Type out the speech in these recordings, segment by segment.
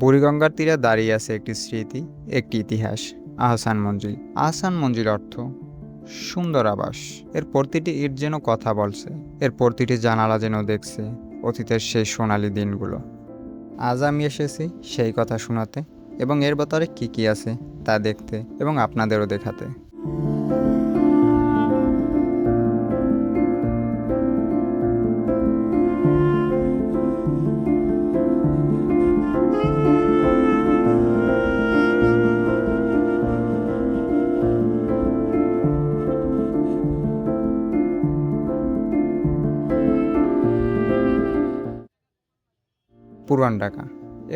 বুড়িগঙ্গার তীরে দাঁড়িয়ে আছে একটি স্মৃতি, একটি ইতিহাস। আহসান মঞ্জিল। আহসান মঞ্জিল অর্থ সুন্দর আবাস। এর প্রতিটি ইট যেন কথা বলছে, এর প্রতিটি জানালা যেন দেখছে অতীতের সেই সোনালি দিনগুলো। আজ আমি এসেছি সেই কথা শোনাতে, এবং এর ভেতরে কী কী আছে তা দেখতে এবং আপনাদেরও দেখাতে। পুরান ঢাকা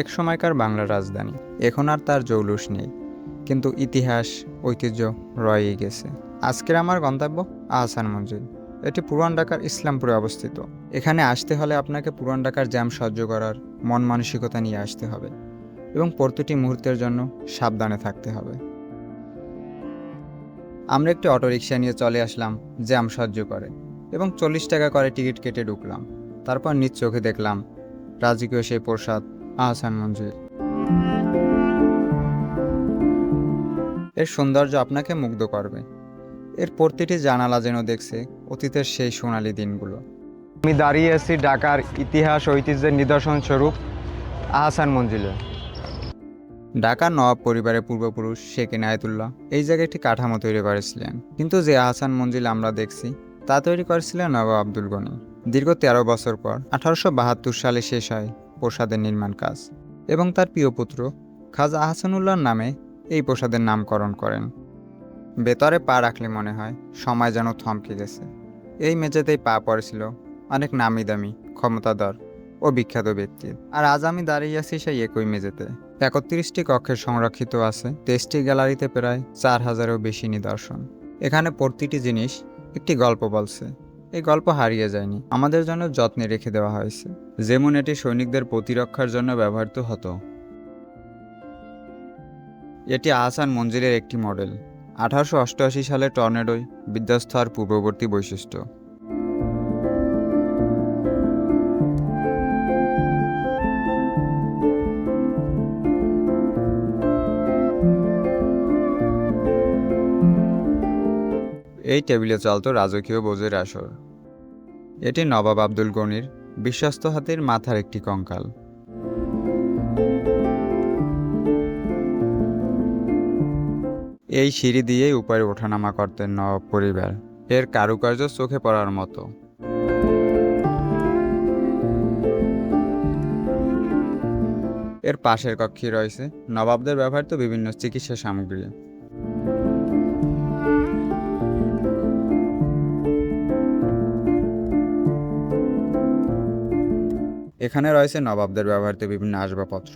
এক সময়কার বাংলার রাজধানী। এখন আর তার জৌলুস নেই, কিন্তু ইতিহাস, ঐতিহ্য রয়েই গেছে। আজকের আমার গন্তব্য আহসান মঞ্জিল। এটি পুরান ঢাকার ইসলামপুরে অবস্থিত। এখানে আসতে হলে আপনাকে পুরান ঢাকার জ্যাম সহ্য করার মন মানসিকতা নিয়ে আসতে হবে, এবং প্রতিটি মুহূর্তের জন্য সাবধানে থাকতে হবে। আমরা একটি অটোরিকশা নিয়ে চলে আসলাম জ্যাম সহ্য করে, এবং 40 টাকা করে টিকিট কেটে ঢুকলাম। তারপর নিজ চোখে দেখলাম রাজকীয় সেই প্রসাদ আহসান মঞ্জিল। এর সৌন্দর্য আপনাকে মুগ্ধ করবে। এর প্রতিটি জানালা যেন দেখছে অতীতের সেই সোনালি দিনগুলো। আমি দাঁড়িয়ে আছি ঢাকার ইতিহাস ঐতিহ্যের নিদর্শন স্বরূপ আহসান মঞ্জিলে। ঢাকার নবাব পরিবারের পূর্বপুরুষ শেখ এনায়েতুল্লাহ এই জায়গায় কাঠামো তৈরি করেছিলেন, কিন্তু যে আহসান মঞ্জিল আমরা দেখছি তা তৈরি করেছিলেন নবাব আব্দুল গনি। দীর্ঘ 13 বছর পর 1872 সালে শেষ হয় প্রাসাদের নির্মাণ কাজ, এবং তার প্রিয় পুত্র খাজা আহসানুল্লাহর নামে এই প্রাসাদের নামকরণ করেন। ভেতরে পা রাখলে মনে হয় সময় যেন থমকে গেছে। এই মেঝেতেই পা পড়েছিল অনেক নামি দামি, ক্ষমতাধর ও বিখ্যাত ব্যক্তির। আর আজ আমি দাঁড়িয়ে আছি সেই একই মেঝেতে। 31টি কক্ষে সংরক্ষিত আছে 23টি গ্যালারিতে প্রায় 4000-এরও বেশি নিদর্শন। এখানে প্রতিটি জিনিস একটি গল্প বলছে। এই গল্প হারিয়ে যায়নি, আমাদের জন্য যত্নে রেখে দেওয়া হয়েছে, যেমন এটি সৈনিকদের প্রতিরক্ষার জন্য ব্যবহৃত হতো। এটি আহসান মঞ্জিলের একটি মডেল। 1888 সালে টর্নেডোয় বিধ্বস্ত হওয়ার পূর্ববর্তী বৈশিষ্ট্য। এই টেবিলে চলত রাজকীয় ভোজের আসর। এটি নবাব আব্দুল গনির বিশ্বস্ত হাতির মাথার একটি কঙ্কাল। এই সিঁড়ি দিয়েই উপরে ওঠানামা করতেন নবাব পরিবার। এর কারুকার্য চোখে পড়ার মতো। এর পাশের কক্ষে রয়েছে নবাবদের ব্যবহৃত বিভিন্ন চিকিৎসা সামগ্রী। এখানে রয়েছে নবাবদের ব্যবহৃত বিভিন্ন আসবাবপত্র।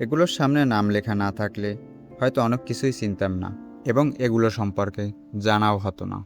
এগুলোর সামনে নাম লেখা না থাকলে হয়তো অনেক কিছুই চিনতাম না, এবং এগুলো সম্পর্কে জানাও হতো না।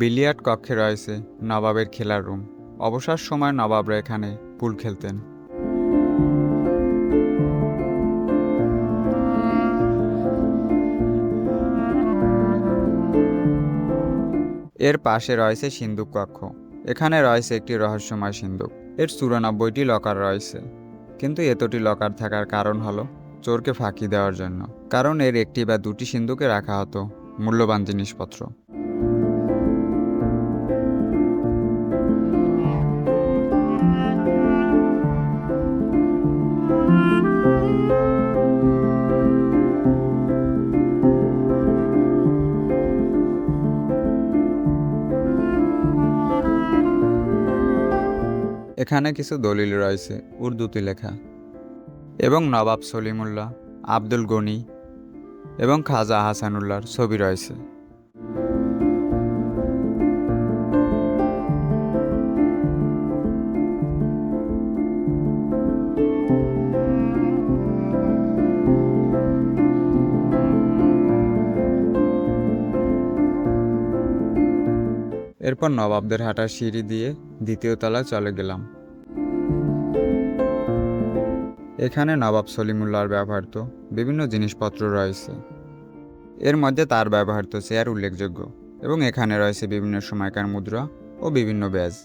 বিলিয়ার্ড কক্ষে রয়েছে নবাবের খেলার রুম। অবসর সময় নবাবরা এখানে পুল খেলতেন। এর পাশে রয়েছে সিন্দুক কক্ষ। এখানে রয়েছে একটি রহস্যময় সিন্দুক। এর 94টি লকার রয়েছে, কিন্তু এতটি লকার থাকার কারণ হলো চোরকে ফাঁকি দেওয়ার জন্য, কারণ এর একটি বা দুটি সিন্দুকে রাখা হতো মূল্যবান জিনিসপত্র। এখানে কিছু দলিল রয়েছে উর্দুতে লেখা, এবং নবাব সলিমুল্লাহ, আব্দুল গনি এবং খাজা আহসানুল্লাহর ছবি রয়েছে। এরপর নবাবদের হাঁটার সিঁড়ি দিয়ে দ্বিতীয় তলায় চলে গেলাম। এখানে নবাব সলিমুল্লাহর ব্যবহৃত বিভিন্ন জিনিসপত্র রয়েছে। এর মধ্যে তার ব্যবহৃত চেয়ার উল্লেখযোগ্য এবং এখানে রয়েছে বিভিন্ন সময়কার মুদ্রা ও বিভিন্ন ব্যাজ।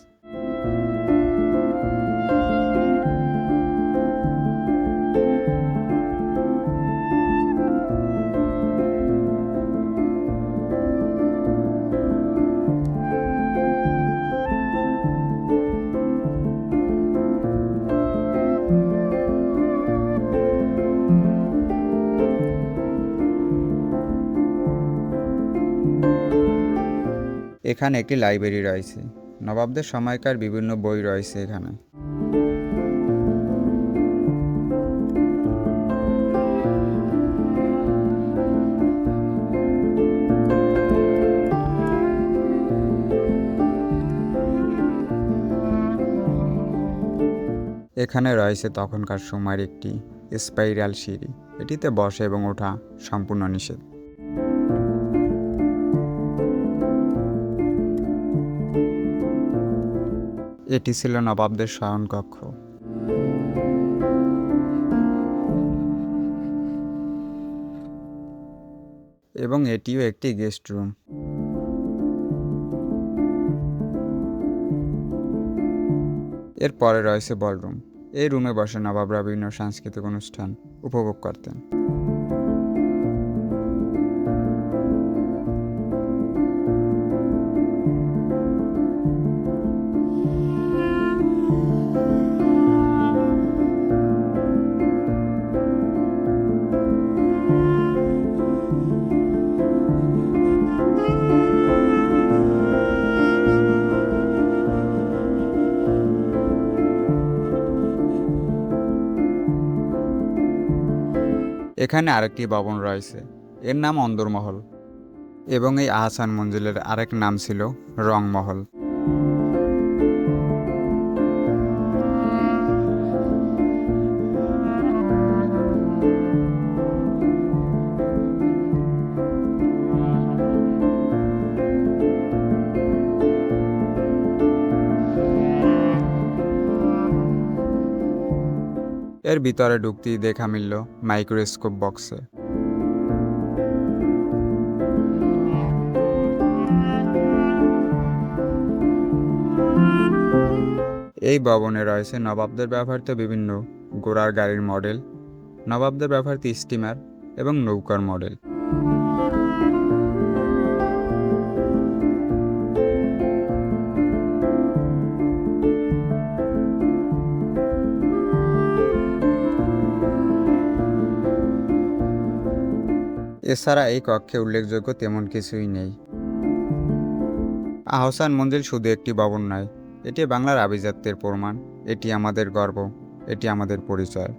এখানে একটি লাইব্রেরি রয়েছে, নবাবদের সময়কার বিভিন্ন বই রয়েছে এখানে। এখানে রয়েছে তখনকার সময়ের একটি স্পাইরাল সিঁড়ি, এটিতে বসা এবং ওঠা সম্পূর্ণ নিষেধ। এটি ছিল নবাবদের শয়নকক্ষ। এবং এটিও একটি গেস্ট রুম। এর পরে রয়েছে বলরুম। এই রুমে বসে নবাবরা বিভিন্ন সাংস্কৃতিক অনুষ্ঠান উপভোগ করতেন। এখানে আরেকটি ভবন রয়েছে, এর নাম অন্দরমহল, এবং এই আহসান মঞ্জিলের আরেক নাম ছিল রংমহল। এর ভিতরে ঢুকতেই দেখা মিলল মাইক্রোস্কোপ বক্সে। এই ভবনে রয়েছে নবাবদের ব্যবহৃত বিভিন্ন ঘোড়ার গাড়ির মডেল, নবাবদের ব্যবহৃত স্টিমার এবং নৌকার মডেল। এছাড়া এই কক্ষে উল্লেখযোগ্য তেমন কিছুই নেই। আহসান মঞ্জিল শুধু একটি ভবন নয়, এটি বাংলার আভিজাত্যের প্রমাণ, এটি আমাদের গর্ব, এটি আমাদের পরিচয়।